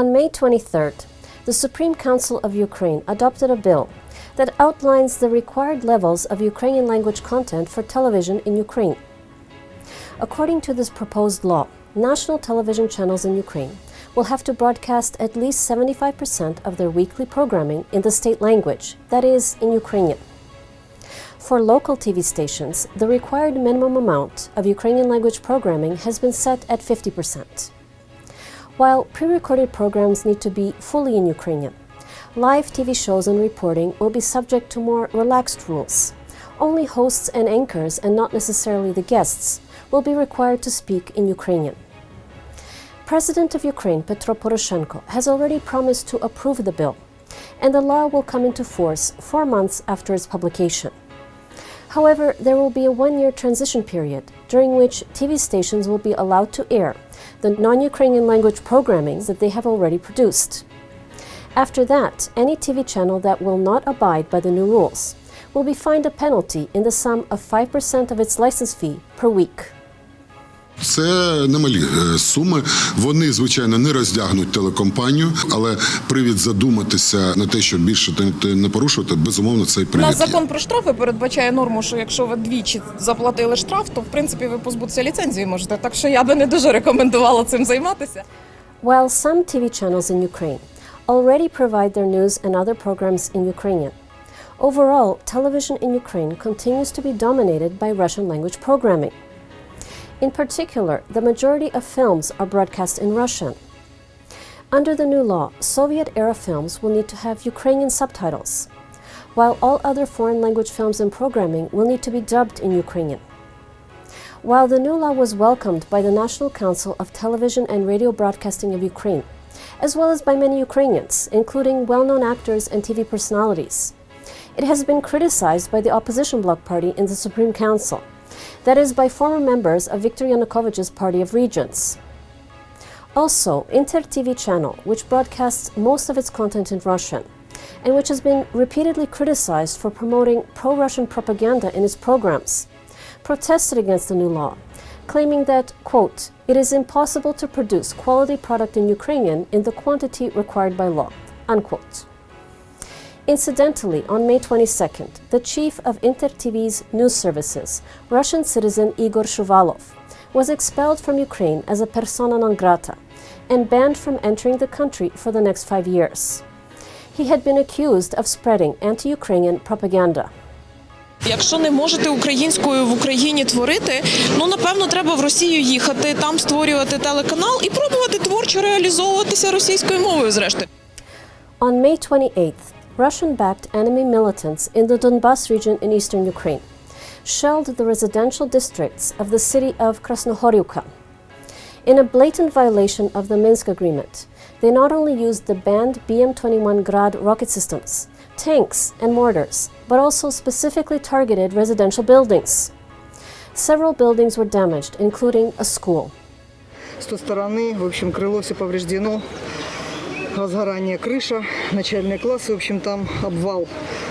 On May 23rd, the Supreme Council of Ukraine adopted a bill that outlines the required levels of Ukrainian language content for television in Ukraine. According to this proposed law, national television channels in Ukraine will have to broadcast at least 75% of their weekly programming in the state language, that is, in Ukrainian. For local TV stations, the required minimum amount of Ukrainian language programming has been set at 50%. While pre-recorded programs need to be fully in Ukrainian, live TV shows and reporting will be subject to more relaxed rules. Only hosts and anchors, and not necessarily the guests, will be required to speak in Ukrainian. President of Ukraine, Petro Poroshenko, has already promised to approve the bill, and the law will come into force 4 months after its publication. However, there will be a one-year transition period, during which TV stations will be allowed to air the non-Ukrainian language programming that they have already produced. After that, any TV channel that will not abide by the new rules will be fined a penalty in the sum of 5% of its license fee per week. Це немалі суми. Вони, звичайно, не роздягнуть телекомпанію, але привід задуматися на те, щоб більше не порушувати, безумовно, цей привід. У нас закон про штрафи передбачає норму, що якщо ви двічі заплатили штраф, то, в принципі, ви позбутися ліцензії можете. Так що я би не дуже рекомендувала цим займатися. While some TV channels in Ukraine already provide their news and other programs in Ukrainian, overall, television in Ukraine continues to be dominated by Russian language programming. In particular, the majority of films are broadcast in Russian. Under the new law, Soviet-era films will need to have Ukrainian subtitles, while all other foreign language films and programming will need to be dubbed in Ukrainian. While the new law was welcomed by the National Council of Television and Radio Broadcasting of Ukraine, as well as by many Ukrainians, including well-known actors and TV personalities, it has been criticized by the opposition bloc party in the Supreme Council, that is, by former members of Viktor Yanukovych's Party of Regions. Also, Inter TV channel, which broadcasts most of its content in Russian, and which has been repeatedly criticized for promoting pro-Russian propaganda in its programs, protested against the new law, claiming that, quote, "It is impossible to produce quality product in Ukrainian in the quantity required by law," unquote. Incidentally, on May 22nd, the chief of Inter TV's news services, Russian citizen Igor Shuvalov, was expelled from Ukraine as a persona non grata and banned from entering the country for the next 5 years. He had been accused of spreading anti-Ukrainian propaganda. Якщо не можете українською в Україні творити, напевно, треба в Росію їхати, там створювати телеканал і пробувати творчо реалізовуватися російською мовою, зрештою. On May 28th, Russian-backed enemy militants in the Donbas region in eastern Ukraine shelled the residential districts of the city of Krasnohorivka. In a blatant violation of the Minsk agreement, they not only used the banned BM-21 Grad rocket systems, tanks and mortars, but also specifically targeted residential buildings. Several buildings were damaged, including a school. С той стороны, в общем, крыло все повреждено. Возгорание крыша, начальные классы, в общем, там обвал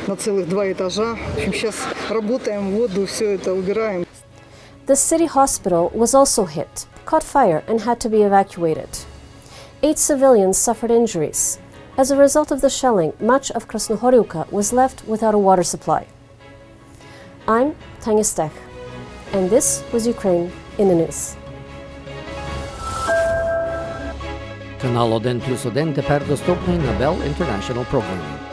на целых 2 этажа. В общем, сейчас работаем, воду, все это убираем. The city hospital was also hit, caught fire and had to be evacuated. 8 civilians suffered injuries. As a result of the shelling, much of Krasnohorivka was left without a water supply. I'm Tania Stech, and this was Ukraine in the News. Канал 1+1 тепер доступний на Bell International Programming.